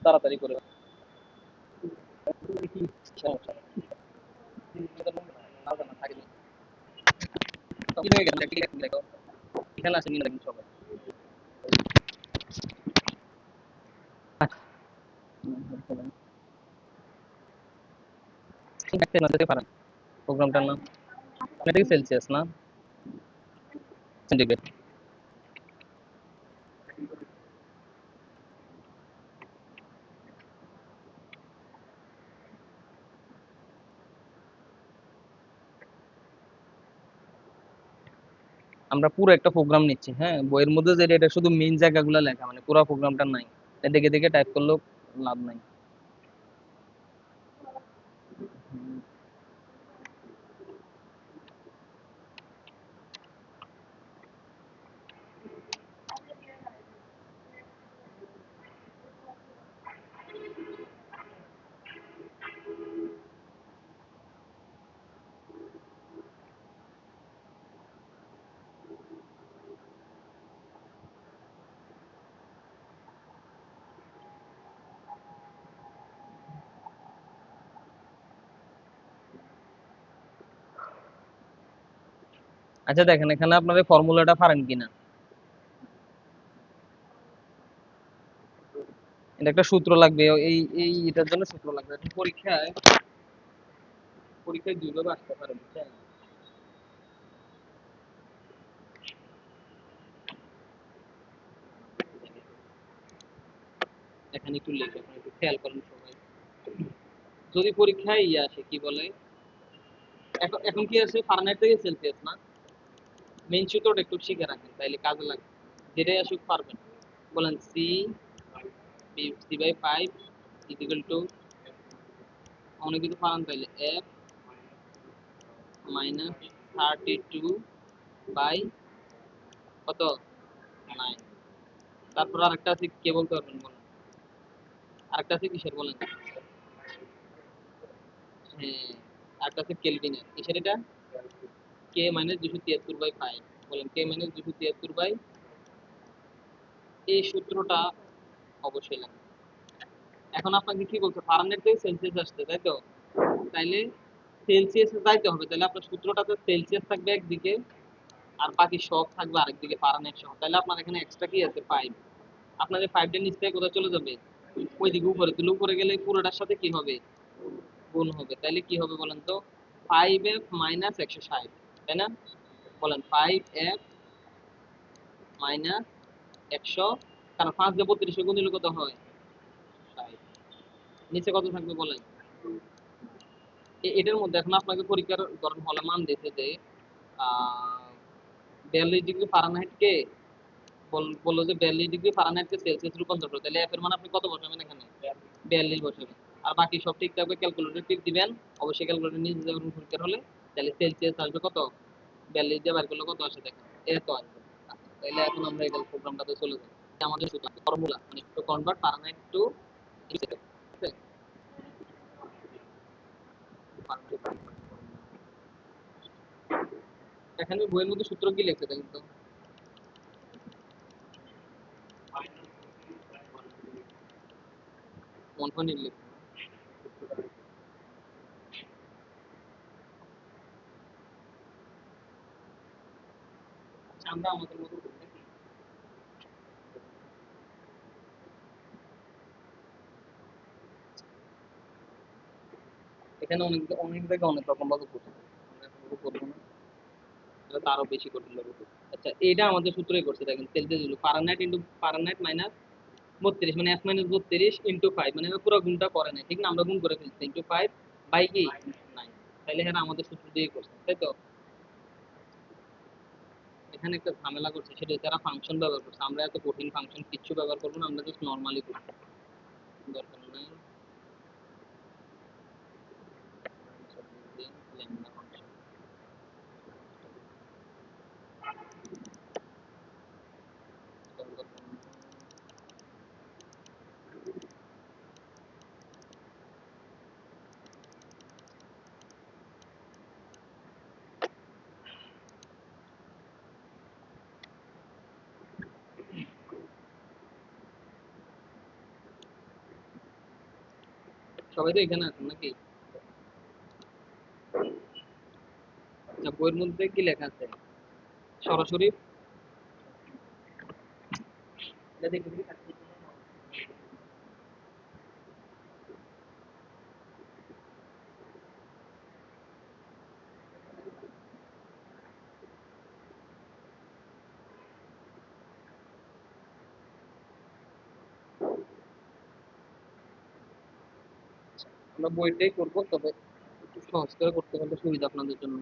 তাড়াতাড়ি করে সমস্যা নেই। কি হয়ে গেছে দেখো, এখানে আছে নিয়ে দেখুন সবাই। দেখতে না যেতে পারেন প্রোগ্রামটার নাম, এটা কি সেলসিয়াস না সেন্টিগ্রেড? আমরা পুরো একটা প্রোগ্রাম নিচ্ছি, হ্যাঁ বইয়ের মধ্যে যেটা এটা শুধু মেইন জায়গাগুলো লেখা, মানে পুরো প্রোগ্রামটা নাই, এটা দেখে দেখে টাইপ করলেও লাভ নাই। আচ্ছা দেখেন এখানে আপনার এই ফর্মুলাটা পারেন কিনা, এটা একটা সূত্র লাগবে, এই এটার জন্য সূত্র লাগবে। এখন পরীক্ষায় পরীক্ষায় দুইভাবে আসতে পারে বুঝছেন। এখানে একটু লেখা, এখানে একটু খেয়াল করেন সবাই। যদি পরীক্ষায় ইয়ে আসে কি বলে, এখন এখন কি আছে ফারেনহাইট থেকে সেলসিয়াস না, মেইন সূত্রটা একটু শিখে রাখেন তাইলে কাজে লাগবে, যেটাই আসুক পারবেন। বলেন C, C by 5 equal to, অনেক কিছু পারেন তাইলে এফ মাইনাস 32 বাই কত 9। তারপর আরেকটা আছে কে বলতে পারবেন বলেন, আরেকটা আছে কিসের বলেন? হ্যাঁ, আরেকটা আছে কেলভিনের, কিসের এটা? কে মাইনাস 273 বাই 5। বলেন কে মাইনাস 273 বাই, এই সূত্রটা অবশ্যই লাগবে। এখন আপনাকে কি বলছে, ফারেনহাইট থেকে সেলসিয়াস আসছে তাই তো, তাইলে সেলসিয়াসে যাইতে হবে, তাহলে আপনার সূত্রটাতে সেলসিয়াস থাকবে একদিকে আর বাকি সব থাকবে আরেকদিকে ফারেনহাইট সহ, তাহলে আপনার এখানে এক্সট্রা কি আছে 5। আপনার এই 5টা নিচ থেকে কোথায় চলে যাবে, ওইদিকে উপরে, তাহলে উপরে গেলে পুরোটার সাথে কি হবে, গুণ হবে। তাইলে কি হবে বলেন তো, 5f মাইনাস 160, তাই না? বলেন 5f মাইনাস 100, কারণ 5 দিয়ে 32 গুণ দিলে কত হয় 60। নিচে কত থাকবে বলেন? এটার মধ্যে এখন আপনাকে পরীক্ষার ধরেন হলে মান দিতে যে 42 ডিগ্রি ফারেনহাইটকে বললো যে 42 ডিগ্রি ফারেনহাইটকে সেলসিয়াস রূপান্তর করো, তাহলে এফ এর মান আপনি কত বসাবেন এখানে? 42 বসাবেন। আর বাকি সব ঠিক থাকবে, ক্যালকুলেটর টিপ দিবেন, অবশ্যই ক্যালকুলেটর নিয়ে যাবেন পরীক্ষার হলে। তাহলে সেলসিয়াস আসবে কত, 42 দিয়ে বার করলে কত আসে দেখেন, এত আসবে। আচ্ছা, তাহলে এখন আমরা এই প্রোগ্রামটাতে চলে যাই। এটা আমাদের ফর্মুলা, মানে to convert Fahrenheit to Celsius, ঠিক আছে? এখানে বইয়ের মধ্যে সূত্র কি লিখছে দেখেন তো, 1.8 লিখছে। আচ্ছা, আমরা আমাদের মতো করি নাকি? এখানে অনেক অনেক জায়গায় অনেক রকম ভাবে করছে, আমরা এখন ওগুলো করবো না, এটা তো আরো বেশি কঠিন লাগবে। আচ্ছা, এটা আমাদের সূত্রই করছে দেখেন, সেলসিয়াস হলো ফারেনহাইট ইনটু ফারেনহাইট মাইনাস 32, মানে f মাইনাস 32 ইনটু 5, মানে পুরো গুণটা করে নাই, ঠিক না? আমরা গুণ করে ফেলছি, ইনটু 5 বাই কি 9। তাহলে হ্যাঁ আমাদের সূত্র দিয়ে করছে তাই তো। এখানে একটা ঝামেলা করছে, সেটা তারা ফাংশন ব্যবহার করছে, আমরা এত কঠিন ফাংশন কিচ্ছু ব্যবহার করবো না, আমরা জাস্ট নরমালি করব, দরকার নাই। ল্যামডা ফাংশন, সবাই তো এখানে আছেন নাকি? আচ্ছা, বইয়ের মধ্যে কি লেখা আছে? সরাসরি এটা দেখে দেখে কাটতে হবে। আমরা বইটাই করবো, তবে একটু সহজ করে করতে পারলে সুবিধা আপনাদের জন্য।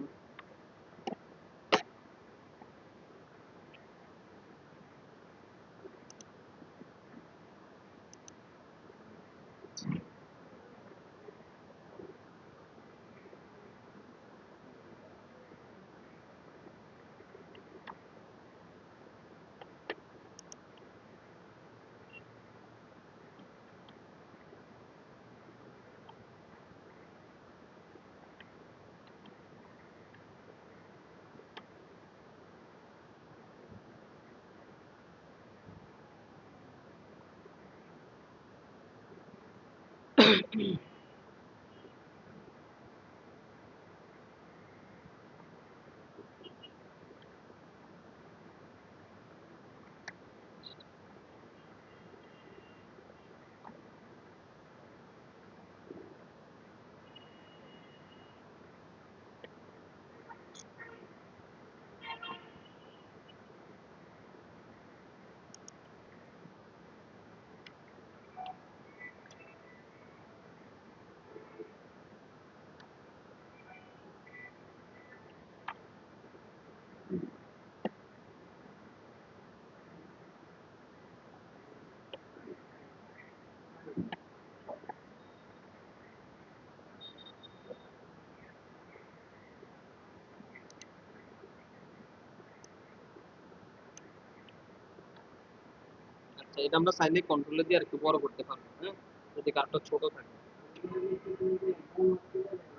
আচ্ছা, এটা আমরা চাইলে কন্ট্রোলে দিয়ে আর একটু বড় করতে পারবো, হ্যাঁ, যদি কার্ডটা ছোট থাকে।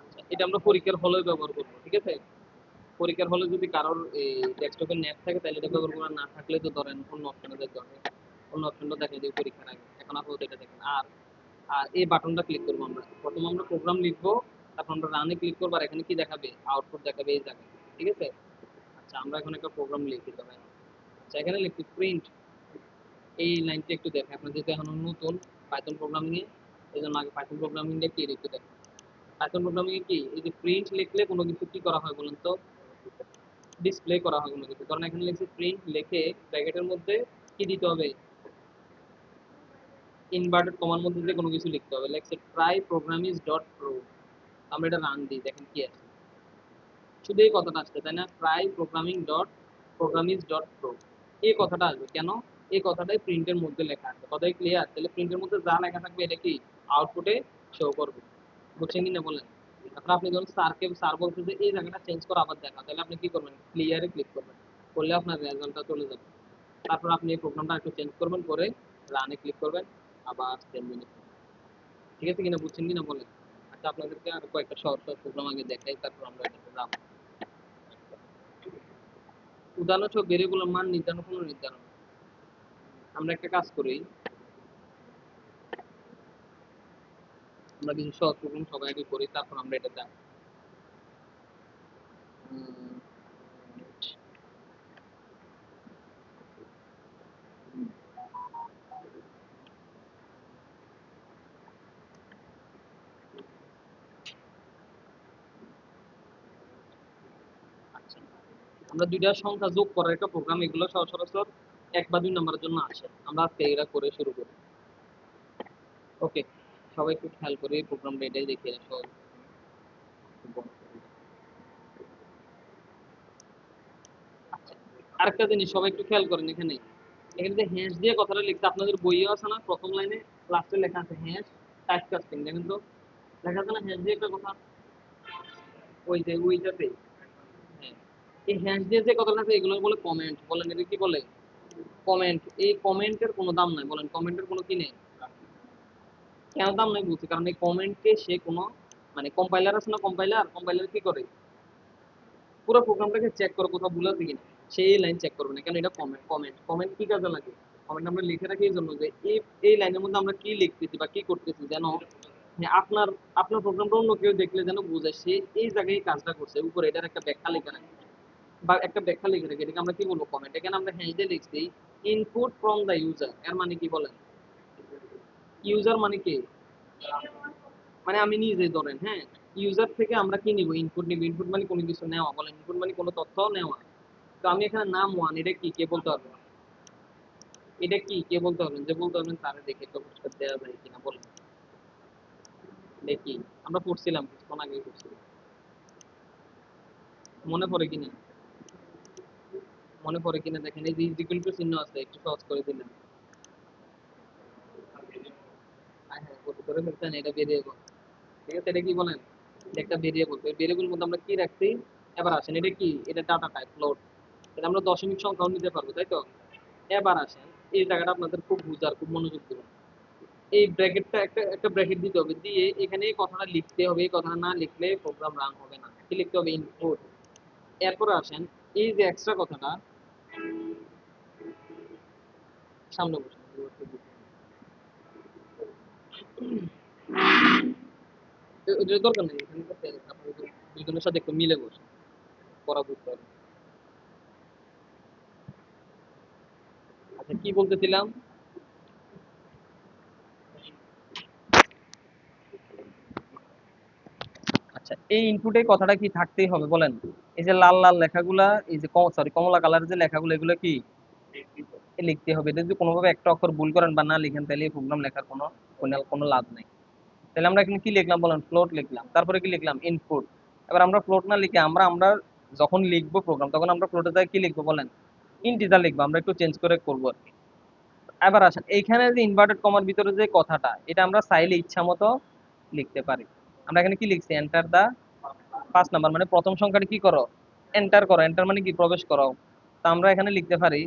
আচ্ছা, এটা আমরা পরীক্ষার হলে ব্যবহার করবো, ঠিক আছে? পরীক্ষার হলে যদি কারোর এই ডেস্কটপে নেট থাকে তাহলে এটা ব্যবহার করা, না থাকলে তো ধরেন অন্য অপশনে দেখতে হবে। অন্য অপশনটা দেখা যায় পরীক্ষার আগে, এখন আপাতত এটা দেখেন। আর আর এই বাটনটা ক্লিক করবো আমরা, প্রথমে আমরা প্রোগ্রাম লিখবো, তারপর আমরা রানে ক্লিক করবো, আর এখানে কি দেখাবে? আউটপুট দেখাবে এই জায়গায়, ঠিক আছে? আচ্ছা, আমরা এখন একটা প্রোগ্রাম লিখি তবে। আচ্ছা, এখানে লিখছি প্রিন্ট। এই লাইনটা একটু দেখেন, আপনার যেহেতু এখন নতুন পাইথন প্রোগ্রামিং এ, এই জন্য আগে পাইথন প্রোগ্রামিংটা কি একটু দেখেন। পাইথন প্রোগ্রামিং এ কি এই যে প্রিন্ট লিখলে কোনো কিছু কি করা হয় বলুন তো? ডিসপ্লে করা হয় কোনো কিছু। কারণ এখানে লিখছি প্রিন্ট, লিখে ব্র্যাকেটের মধ্যে কি দিতে হবে? ইনভার্টেড কমার মধ্যে দিয়ে কোনো কিছু লিখতে হবে। লেখছে ট্রাই প্রোগ্রামিজ ডট প্রো। আমরা এটা রান দিই, দেখেন কি আছে। শুধু এই কথাটা আসছে, তাই না? Try programming dot Programiz dot pro, এই কথাটা আসবে কেন? এই কথাটাই প্রিন্টের মধ্যে লেখা আছে। কথাই ক্লিয়ার? তাহলে প্রিন্টের মধ্যে যা লেখা থাকবে এটা কি আউটপুটে শো করবে। বুঝছেন কিনা বলেন? তারপর আপনি যখন স্যারকে, স্যার বলতে যে এই জায়গাটা চেঞ্জ করে আবার দেখা, তাহলে আপনি কি করবেন? ক্লিয়ারে ক্লিক করবেন, করলে আপনার রেজাল্টটা চলে যাবে। তারপর আপনি এই প্রোগ্রামটা একটু চেঞ্জ করবেন, করে রানে ক্লিক করবেন, আবার সেম জিনিস। ঠিক আছে কিনা, বুঝছেন কিনা বলেন? আচ্ছা, আপনাদেরকে আর কয়েকটা সহজ সহজ প্রোগ্রাম আগে দেখাই, তারপর আমরা এটাতে যাবো। উদাহরণস্বরূপ ভেরিয়েবলের মান নির্ধারণ, কোনো নির্ধারণ। আমরা একটা কাজ করি, আমরা কিছু সহজ প্রোগ্রাম সবাই আগে করি, তারপর আমরা এটা যাই। আচ্ছা, আমরা দুইটা সংখ্যা যোগ করার একটা প্রোগ্রাম, এগুলো সচরাচর 1 বা 2 নম্বরের জন্য আসে। আমরা আজকে এটা করে শুরু করি। ওকে, সবাই একটু খেয়াল করে এই প্রোগ্রামটা, এটাই দেখি সহজ। আচ্ছা, আরেকটা জিনিস সবাই একটু খেয়াল করেন, এখানে এখানে যে হ্যাশ দিয়ে কথাটা লিখতে আপনাদের বইয়ে আছে না, প্রথম লাইনে লাস্টে লেখা আছে হ্যাশ টাইপ কাস্টিং, দেখেন তো লেখা আছে না হ্যাশ দিয়ে একটা কথা, ওই যে ওইটাতে। হ্যাঁ, এই হ্যাশ দিয়ে যে কথাটা আছে এগুলো বলে কমেন্ট, বলেন এটা কি বলে? কমেন্ট। এই কমেন্টের কোনো দাম নাই, বলেন কমেন্টের কোনো কি নেই? কেন দাম নাই বলছি, কারণ এই কমেন্টকে সে কোনো, মানে কম্পাইলার আছে না, কম্পাইলার, কম্পাইলার কি করে? পুরো প্রোগ্রামটাকে চেক করে কোথাও ভুল আছে কিনা, সেই লাইন চেক করবে না, কেন এটা কমেন্ট। কমেন্ট কমেন্ট কি কাজে লাগে? কমেন্ট আমরা লিখে রাখি এই জন্য যে এই এই লাইনের মধ্যে আমরা কি লিখতেছি বা কি করতেছি যেন হ্যাঁ, আপনার আপনার প্রোগ্রামটা অন্য কেউ দেখলে যেন বোঝে সে এই জায়গায় এই কাজটা করছে, উপরে এটার একটা ব্যাখ্যা লেখা রাখে বা একটা ব্যাখ্যা লিখে রাখি, এটাকে আমরা কি বলবো, কমেন্ট। এখানে আমরা হ্যাঁ দিয়ে লিখছি ইনপুট ফ্রম দ্য ইউজার, এর মানে কি বলেন? ইউজার মানে কি? মানে আমি নিজে ধরেন, হ্যাঁ, ইউজার থেকে আমরা কি নিব, ইনপুট নিব। ইনপুট মানে কোনো কিছু নেওয়া, বলেন ইনপুট মানে কোনো তথ্য নেওয়া। তো আমি এখানে নাম ওয়ান, এটা কি কে বলতে পারবেন? এটা কি কে বলতে পারবেন? যে বলতে পারবেন তারে দেখে তো পুরস্কার দেওয়া যায় কিনা বলেন। দেখি, আমরা পড়ছিলাম কিছুক্ষণ আগে পড়ছিলাম, মনে পড়ে কিনা? মনে পড়ে কিনা দেখেন, এই যে ইকুয়াল টু চিহ্ন আছে, একটু সহজ করে দিলেন। হ্যাঁ হ্যাঁ, কপি করে ফেলছেন, এটা ভেরিয়েবল। ঠিক আছে, এটা কি বলেন? এটা একটা ভেরিয়েবল। এই ভেরিয়েবল মধ্যে আমরা কি রাখছি? এবার আসেন, এটা কি? এটা ডাটা টাইপ ফ্লোট। এটা আমরা দশমিক সংখ্যাও নিতে পারবো, তাই তো? এবার আসেন, এই জায়গাটা আপনাদের খুব বুঝার, খুব মনোযোগ দিবেন। এই ব্র্যাকেটটা একটা একটা ব্র্যাকেট দিতে হবে, দিয়ে এখানে এই কথাটা লিখতে হবে। এই কথাটা না লিখলে প্রোগ্রাম রান হবে না। কি লিখতে হবে? ইনপুট। এরপরে আসেন, এই যে এক্সট্রা কথাটা সামনে বসেন, এটা দরকার নেই, এখানে করতে আপনাদের দুজনের সাথে একটু মিলে বসে পড়া বুঝতে হবে। আচ্ছা, কি বলতেছিলাম? আচ্ছা, এই ইনপুটে কথাটা কি থাকতেই হবে বলেন? এই যে লাল লাল লেখাগুলা, এই যে সরি কমলা কালার যে লেখাগুলো, এগুলো কি এ লিখতে হবে। এটা যদি কোনোভাবে একটা অক্ষর ভুল করেন বা না লিখেন, তাহলে এই প্রোগ্রাম লেখার কোনো কোনো কোনো লাভ নেই। তাহলে আমরা এখানে কি লিখলাম বলেন? ফ্লোট লিখলাম, তারপরে কি লিখলাম? ইনপুট। এবার আমরা ফ্লোট না লিখে আমরা আমরা যখন লিখবো প্রোগ্রাম, তখন আমরা ফ্লোটে যায় কি লিখবো বলেন? ইন্টিজার লিখবো, আমরা একটু চেঞ্জ করে করবো আর কি। এবার আসেন, এইখানে যে ইনভার্টেড কমার ভিতরে যে কথাটা, এটা আমরা চাইলে ইচ্ছা মতো লিখতে পারি। আমরা এখানে কি লিখছি? এন্টার দা ফার্স্ট নাম্বার, মানে প্রথম সংখ্যাটা কি করো? এন্টার করো। এন্টার মানে কি? প্রবেশ করো। তা আমরা এখানে লিখতে পারি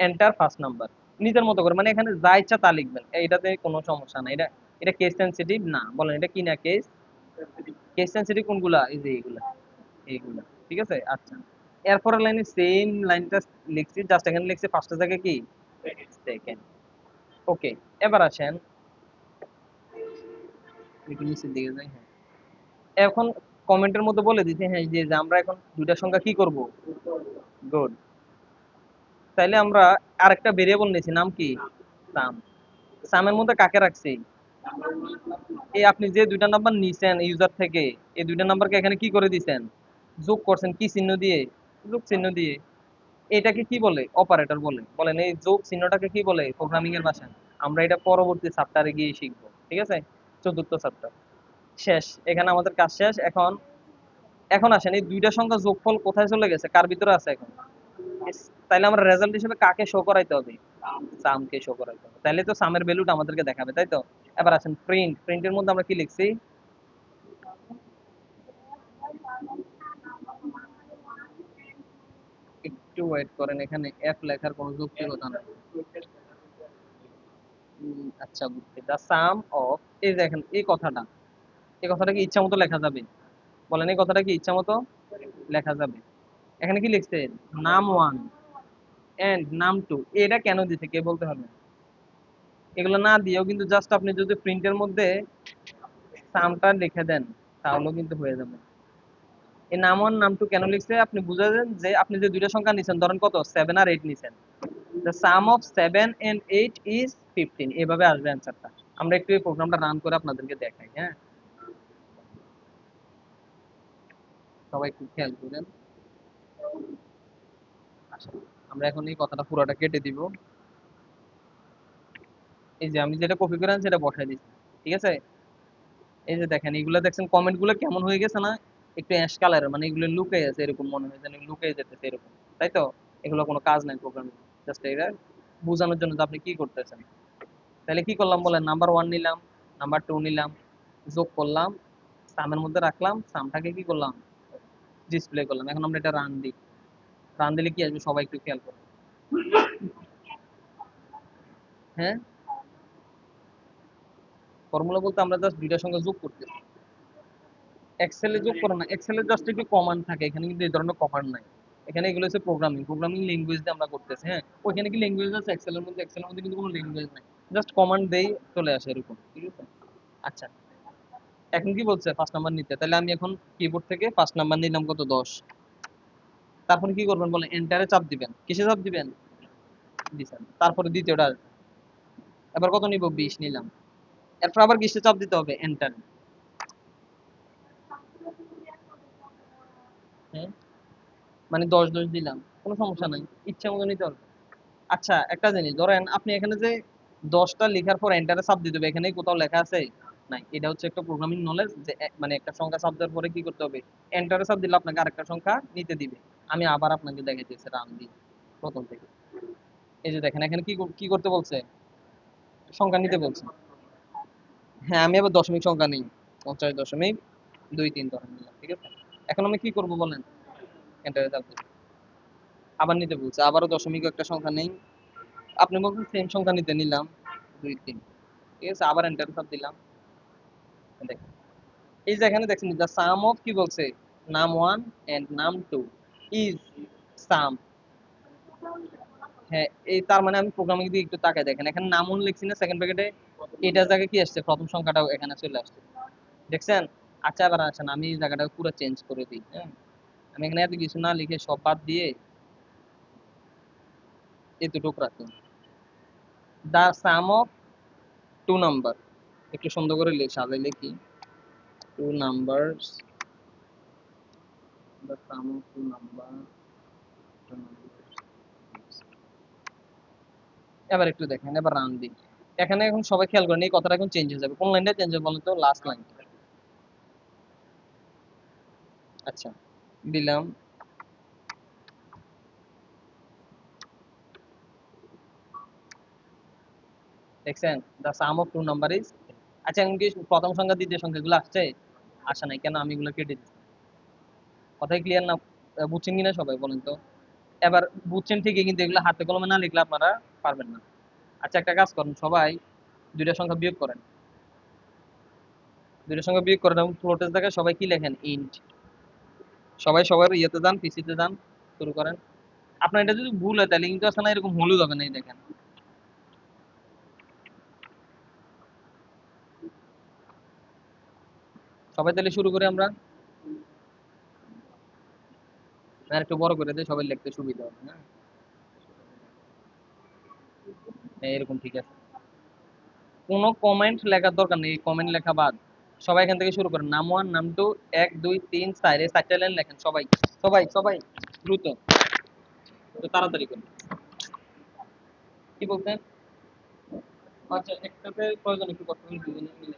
এন্টার ফার্স্ট নাম্বার, নিজের মতো করে, মানে এখানে যা ইচ্ছা তা লিখবেন, এটাতে কোনো সমস্যা নাই। এটা এটা কেস সেন্সিটিভ না, বলেন এটা কি না? কেস কেস সেন্সিটিভ কোনগুলা? এই যে এইগুলা, এইগুলা। ঠিক আছে, আচ্ছা। এরপরের লাইনে সেম লাইনটা লিখছি, জাস্ট এখানে লিখছি ফার্স্টের জায়গায় কি সেকেন্ড। ওকে, এবার আসেন একটু নিচের দিকে যাই। হ্যাঁ, এখন কমেন্টের মধ্যে বলে দিছি, হ্যাঁ, যে আমরা এখন দুইটা সংখ্যা কি করব? গুড। তাইলে আমরা আরেকটা ভেরিয়েবল নিয়েছি, নাম কি? সাম। সামের মধ্যে কাকে রাখছি? এই আপনি যে দুইটা নাম্বার নিছেন ইউজার থেকে, এই দুইটা নাম্বারকে এখানে কি করে দিছেন? যোগ করছেন। কি চিহ্ন দিয়ে? যোগ চিহ্ন দিয়ে। এটাকে কি বলে? অপারেটর বলে। বলেন এই যোগ চিহ্নটাকে কি বলে প্রোগ্রামিং এর ভাষায়? আমরা এটা পরবর্তী চ্যাপ্টারে গিয়ে শিখবো, ঠিক আছে? চতুর্থ চ্যাপ্টার শেষ, এখানে আমাদের কাজ শেষ। এখন এখন আসেন, এই দুইটা সংখ্যা যোগফল কোথায় চলে গেছে? কার ভিতরে আছে এখন? তাইলে আমরা রেজাল্ট হিসেবে কাকে শো করাইতে হবে? সামকে শো করাইতে হবে। তাইলে তো সামের ভ্যালুটা আমাদেরকে দেখাবে, তাই তো? এবার আসেন প্রিন্ট। প্রিন্টের মধ্যে আমরা কি লিখছি? একটু ওয়েট করেন, এখানে এফ লেখার কোনো যৌক্তিকতা নাই। আচ্ছা, দা সাম অফ, এই দেখেন এই কথাটা, এই কথাটা কি ইচ্ছা মতো লেখা যাবে? বলেন এই কথাটা কি ইচ্ছা মতো লেখা যাবে? এখানে কি লিখছে? নাম ওয়ান এন্ড নাম টু। এটা কেন দিছে কে বলতে হবে? এগুলো না দিয়েও কিন্তু জাস্ট আপনি যদি প্রিন্টের মধ্যে সামটা লিখে দেন, তাহলেও কিন্তু হয়ে যাবে। এই নাম ওয়ান নাম টু কেন লিখছে আপনি বুঝে দেন, যে আপনি যে দুইটা সংখ্যা নিছেন, ধরেন কত, 7 আর 8 নিছেন, the sum of 7 and 8 is 15, এভাবে আসবে অ্যান্সারটা। আমরা একটু এই প্রোগ্রামটা রান করে আপনাদেরকে দেখাই, হ্যাঁ? সবাই একটু খেয়াল করেন। আচ্ছা, আমরা এখন এই কথাটা পুরোটা কেটে দিব। এই যে আমি যেটা কপি করে আনছি সেটা বসাই দিচ্ছি, ঠিক আছে? এই যে দেখেন, এগুলো দেখছেন কমেন্ট গুলো কেমন হয়ে গেছে না? একটু অ্যাশ কালারের, মানে এগুলো লুকিয়ে আছে, এরকম মনে হয় যেন লুকিয়ে যেতেছে এরকম, তাই তো? এগুলো কোনো কাজ নাই প্রোগ্রামিং, জাস্ট এটা বোঝানোর জন্য যে আপনি কি করতেছেন। তাহলে কি করলাম বলেন? নাম্বার ওয়ান নিলাম, নাম্বার টু নিলাম, যোগ করলাম, সামের মধ্যে রাখলাম, সামটাকে কি করলাম? ডিসপ্লে করলাম। এখন আমরা এটা রান দিই। রান দিলে কি আসবে সবাই একটু খেয়াল করুন। হ্যাঁ, ফর্মুলা বলতে আমরা জাস্ট দুইটার সঙ্গে যোগ করতেছি। এক্সেলে যোগ করো না, এক্সেলে জাস্ট একটু কমান্ড থাকে, এখানে কিন্তু এই ধরনের কমান্ড নাই। এখানে এগুলো হচ্ছে প্রোগ্রামিং, প্রোগ্রামিং ল্যাঙ্গুয়েজ দিয়ে আমরা করতেছি, হ্যাঁ। ওইখানে কি ল্যাঙ্গুয়েজ আছে এক্সেলের মধ্যে? এক্সেলের মধ্যে কিন্তু কোনো ল্যাঙ্গুয়েজ নাই, জাস্ট কমান্ড দেই চলে আসে এরকম, ঠিক আছে? আচ্ছা, এখন কি বলছে 5 নাম্বার নিতে, তাহলে আমি এখন কিবোর্ড থেকে 5 নাম্বার নিলাম কত, 10। তারপরে কি করবেন বলেন, এন্টারে চাপ দিবেন, কিসে চাপ দিবেন, দিছেন, তারপরে দ্বিতীয়টা আসবে। এবার কত নিব, 20 নিলাম। এরপর আবার কিসে চাপ দিতে হবে, এন্টার। হ্যাঁ, মানে 10 10 দিলাম, কোনো সমস্যা নাই, ইচ্ছা মতো নিতে পারবেন। আচ্ছা, একটা জিনিস ধরেন আপনি এখানে যে 10টা লেখার পর এন্টারে চাপ দিতে হবে, এখানে কোথাও লেখা আছে? নাই। এটা হচ্ছে একটা প্রোগ্রামিং নলেজ যে মানে একটা সংখ্যা চাপ দেওয়ার পরে কি করতে হবে, এন্টারে চাপ দিলে আপনাকে আরেকটা সংখ্যা নিতে দিবে। আমি আবার আপনাকে দেখাইতেছি, রান দিই প্রথম থেকে। এই যে দেখেন এখানে কি কি করতে বলছে, সংখ্যা নিতে বলছে। হ্যাঁ, আমি আবার দশমিক সংখ্যা নেই, 50.23 ধরে নিলাম, ঠিক আছে। এখন আমি কি করব বলেন, এন্টারে চাপ দিই, আবার নিতে বলছে, আবারও দশমিক একটা সংখ্যা নেই, আপনি বলছেন সেম সংখ্যা নিতে, নিলাম 2 3, ঠিক আছে, আবার এন্টারে চাপ দিলাম। দেখেন, এই যে এখানে দেখছেন দ্য সাম অফ কি বলছে, নাম ওয়ান এন্ড নাম টু ইজ সাম। হ্যাঁ, এই তার মানে আমি প্রোগ্রামিং দিকে একটু তাকাই, দেখেন এখানে নাম ওয়ান লিখছি না সেকেন্ড ব্র্যাকেটে, এটার জায়গায় কি আসছে, প্রথম সংখ্যাটাও এখানে চলে আসছে, দেখছেন। আচ্ছা, এবার আসেন আমি এই জায়গাটা পুরো চেঞ্জ করে দিই, হ্যাঁ। আমি এখানে এত কিছু না লিখে সব বাদ দিয়ে এতটুকু রাখি, the sum of two number, একটু সুন্দর করে সাজাই লিখি, two numbers, the sum of two number, এবার একটু দেখেন, এবার রান দিই। এখানে এখন সবাই খেয়াল করেন, এই কথাটা এখন চেঞ্জ হয়ে যাবে, কোন লাইনটা চেঞ্জ হবে বলেন তো, লাস্ট লাইন। আচ্ছা, দিলাম, দেখছেন, the sum of two number is. আচ্ছা, এখন কি প্রথম সংখ্যা দ্বিতীয় সংখ্যাগুলো আসছে? আসে নাই কেন, আমি এগুলো কেটে দিচ্ছি। কথাই ক্লিয়ার না? বুঝছেন কিনা সবাই বলেন তো? এবার বুঝছেন ঠিকই, কিন্তু এগুলো হাতে কলমে না লিখলে আপনারা পারবেন না। আচ্ছা, একটা কাজ করুন, সবাই দুইটা সংখ্যা বিয়োগ করেন, দুইটা সংখ্যা বিয়োগ করেন এবং ফ্লোটের জায়গায় সবাই কি লেখেন, ইন্ট। সবাই সবার ইয়েতে যান, পিসিতে যান, শুরু করেন। আপনার এটা যদি ভুল হয় তাহলে কিন্তু আসলে এরকম হলুদ হবে না, এই দেখেন। সবাই তাহলে শুরু করি আমরা, আর একটু বড় করে দিয়ে সবাই লিখতে সুবিধা হবে, হ্যাঁ। হ্যাঁ, এরকম ঠিক আছে। কোনো কমেন্ট লেখার দরকার নেই, কমেন্ট লেখা বাদ। সবাই এখান থেকে শুরু করেন, নাম ওয়ান, নাম টু, 1 2 3 4, এই 4টা লাইন লেখেন সবাই, সবাই সবাই দ্রুত, একটু তাড়াতাড়ি করুন। কি বলছেন? আচ্ছা, একটাতে প্রয়োজন একটু কথা বলি দুজনে মিলে।